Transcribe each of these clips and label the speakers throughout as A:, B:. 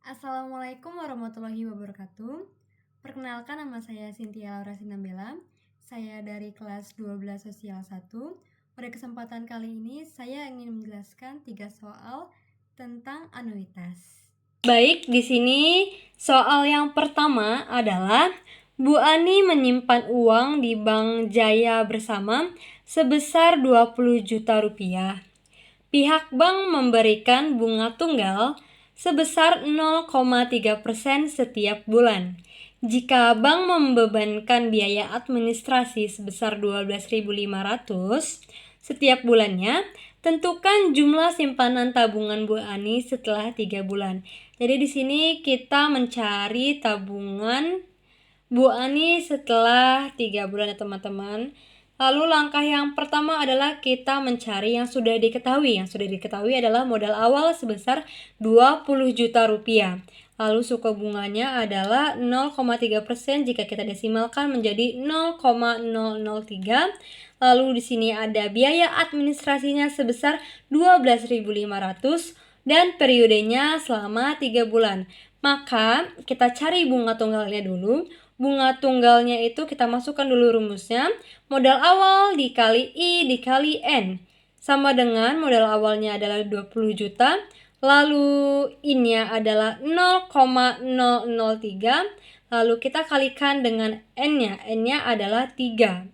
A: Assalamualaikum warahmatullahi wabarakatuh. Perkenalkan, nama saya Cynthia Laura Sinambela. Saya dari kelas 12 Sosial 1. Pada kesempatan kali ini saya ingin menjelaskan 3 soal tentang anuitas. Baik, di sini soal yang pertama adalah Bu Ani menyimpan uang di Bank Jaya Bersama sebesar 20 juta rupiah. Pihak bank memberikan bunga tunggal sebesar 0,3% setiap bulan. Jika bank membebankan biaya administrasi sebesar 12.500 setiap bulannya, tentukan jumlah simpanan tabungan Bu Ani setelah 3 bulan. Jadi di sini kita mencari tabungan Bu Ani setelah 3 bulan ya teman-teman. Lalu langkah yang pertama adalah kita mencari yang sudah diketahui. Yang sudah diketahui adalah modal awal sebesar 20 juta rupiah. Lalu suku bunganya adalah 0,3% jika kita desimalkan menjadi 0,003. Lalu di sini ada biaya administrasinya sebesar 12.500 dan periodenya selama 3 bulan. Maka kita cari bunga tunggalnya dulu. Bunga tunggalnya itu kita masukkan dulu rumusnya. Modal awal dikali I dikali N. Sama dengan modal awalnya adalah 20 juta. Lalu I-nya adalah 0,003. Lalu kita kalikan dengan N-nya. N-nya adalah 3.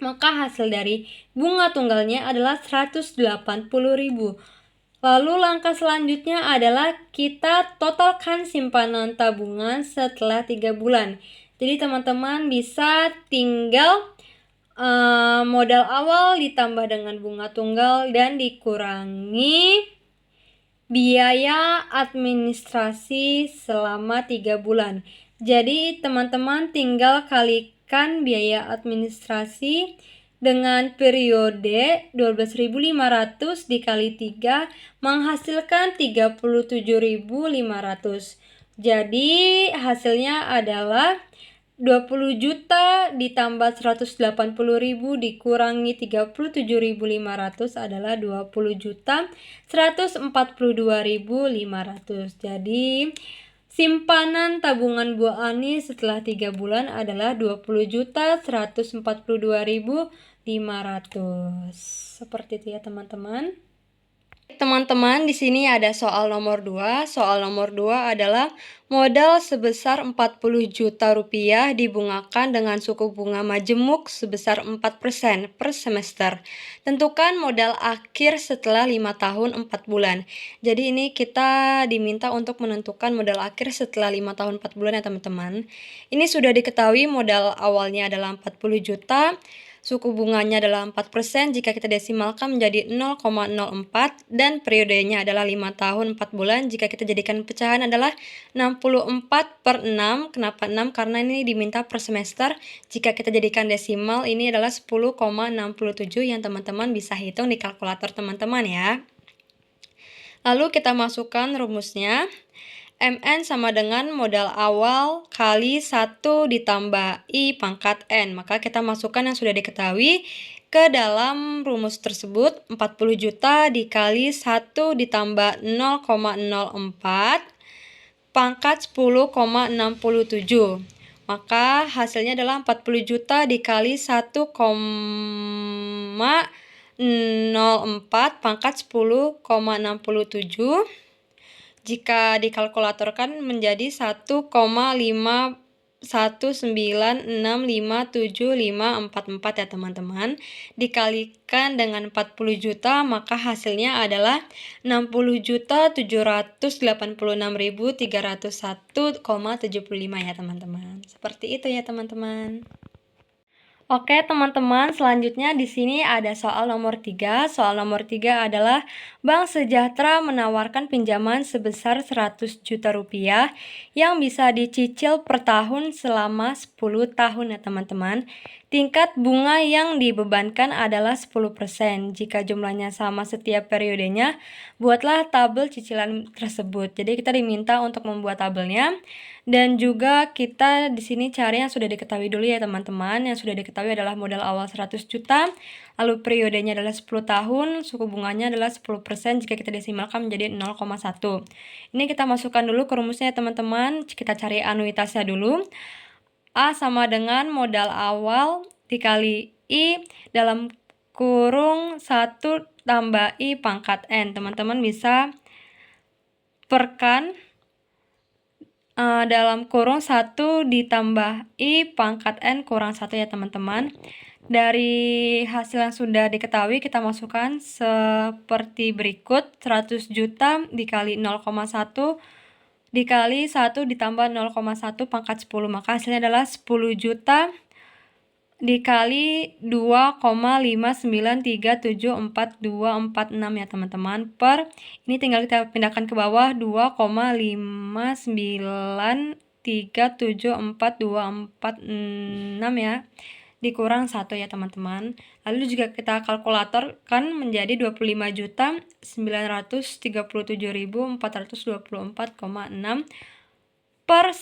A: Maka hasil dari bunga tunggalnya adalah 180.000. Lalu langkah selanjutnya adalah kita totalkan simpanan tabungan setelah 3 bulan. Jadi teman-teman bisa tinggal modal awal ditambah dengan bunga tunggal dan dikurangi biaya administrasi selama 3 bulan. Jadi teman-teman tinggal kalikan biaya administrasi dengan periode 12.500 dikali 3 menghasilkan 37.500. Jadi hasilnya adalah 20 juta ditambah 180.000 dikurangi 37.500 adalah 20 juta 142.500. Jadi simpanan tabungan Bu Ani setelah 3 bulan adalah 20 juta 142.500. Seperti itu ya teman-teman. Teman-teman, di sini ada soal nomor 2. Soal nomor 2 adalah modal sebesar 40 juta rupiah dibungakan dengan suku bunga majemuk sebesar 4% per semester. Tentukan modal akhir setelah 5 tahun 4 bulan. Jadi ini kita diminta untuk menentukan modal akhir setelah 5 tahun 4 bulan ya teman-teman. Ini sudah diketahui modal awalnya adalah 40 juta. Suku bunganya adalah 4% jika kita desimalkan menjadi 0,04 dan periodenya adalah 5 tahun 4 bulan. Jika kita jadikan pecahan adalah 64/6. Kenapa 6? Karena ini diminta per semester. Jika kita jadikan desimal ini adalah 10,67 yang teman-teman bisa hitung di kalkulator teman-teman ya. Lalu kita masukkan rumusnya. MN sama dengan modal awal kali 1 ditambah I pangkat N. Maka kita masukkan yang sudah diketahui ke dalam rumus tersebut. 40 juta dikali 1 ditambah 0,04 pangkat 10,67. Maka hasilnya adalah 40 juta dikali 1,04 pangkat 10,67. Jika dikalkulatorkan menjadi 1,519657544 ya teman-teman. Dikalikan dengan 40 juta maka hasilnya adalah 60.786.301,75 ya teman-teman. Seperti itu ya teman-teman. Oke teman-teman, selanjutnya di sini ada soal nomor 3. Soal nomor 3 adalah Bank Sejahtera menawarkan pinjaman sebesar 100 juta rupiah yang bisa dicicil per tahun selama 10 tahun ya teman-teman. Tingkat bunga yang dibebankan adalah 10%. Jika jumlahnya sama setiap periodenya, buatlah tabel cicilan tersebut. Jadi kita diminta untuk membuat tabelnya, dan juga kita di sini cari yang sudah diketahui dulu ya teman-teman. Yang sudah diketahui adalah modal awal 100 juta, lalu periodenya adalah 10 tahun, suku bunganya adalah 10% jika kita desimalkan menjadi 0,1. Ini kita masukkan dulu ke rumusnya ya teman-teman. Kita cari anuitasnya dulu. A sama dengan modal awal dikali I dalam kurung 1 tambah I pangkat N. Teman-teman bisa perkan dalam kurung 1 ditambah I pangkat N kurang 1 ya teman-teman. Dari hasil yang sudah diketahui kita masukkan seperti berikut. 100 juta dikali 0,1 dikali 1 ditambah 0,1 pangkat 10. Maka hasilnya adalah 10 juta dikali 2,593742446 ya teman-teman. Per, ini tinggal kita pindahkan ke bawah, 2,593742446 ya. Dikurang 1 ya teman-teman. Lalu juga kita kalkulatorkan menjadi 25.937.424,6 per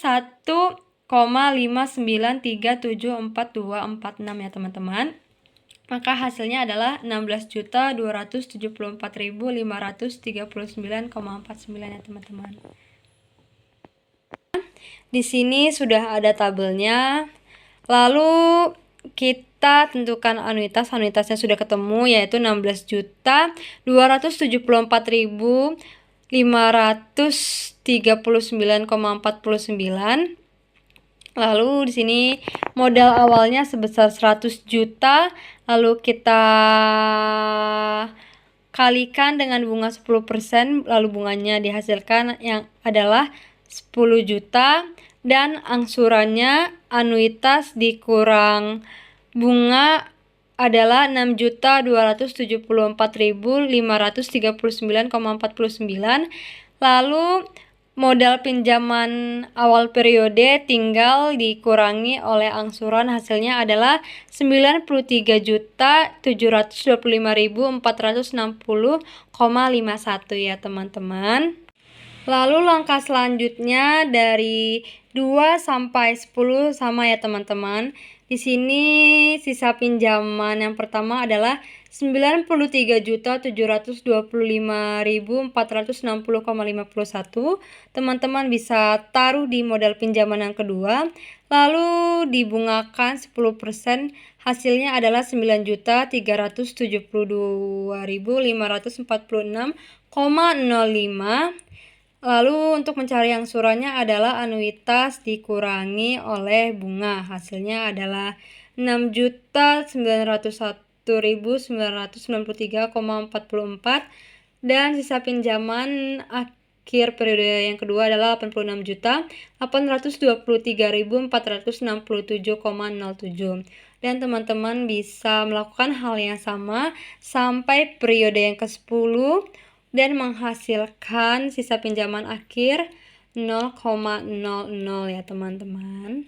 A: 1,593742446 ya teman-teman. Maka hasilnya adalah 16.274.539,49 ya teman-teman. Di sini sudah ada tabelnya. Lalu kita tentukan anuitasnya sudah ketemu, yaitu 16.274.539,49. Lalu di sini modal awalnya sebesar 100 juta, lalu kita kalikan dengan bunga 10%, lalu bunganya dihasilkan yang adalah 10 juta, dan angsurannya anuitas dikurang bunga adalah 6.274.539,49. Lalu modal pinjaman awal periode tinggal dikurangi oleh angsuran, hasilnya adalah 93.725.460,51 ya teman-teman. Lalu langkah selanjutnya dari 2 sampai 10 sama ya teman-teman. Di sini sisa pinjaman yang pertama adalah 93.725.460,51. Teman-teman bisa taruh di modal pinjaman yang kedua, lalu dibungakan 10%, hasilnya adalah 9.372.546,05. Lalu untuk mencari angsurannya adalah anuitas dikurangi oleh bunga. Hasilnya adalah 6.901.993,44, dan sisa pinjaman akhir periode yang kedua adalah 86.823.467,07. Dan teman-teman bisa melakukan hal yang sama sampai periode yang ke-10 dan menghasilkan sisa pinjaman akhir 0,00 ya teman-teman.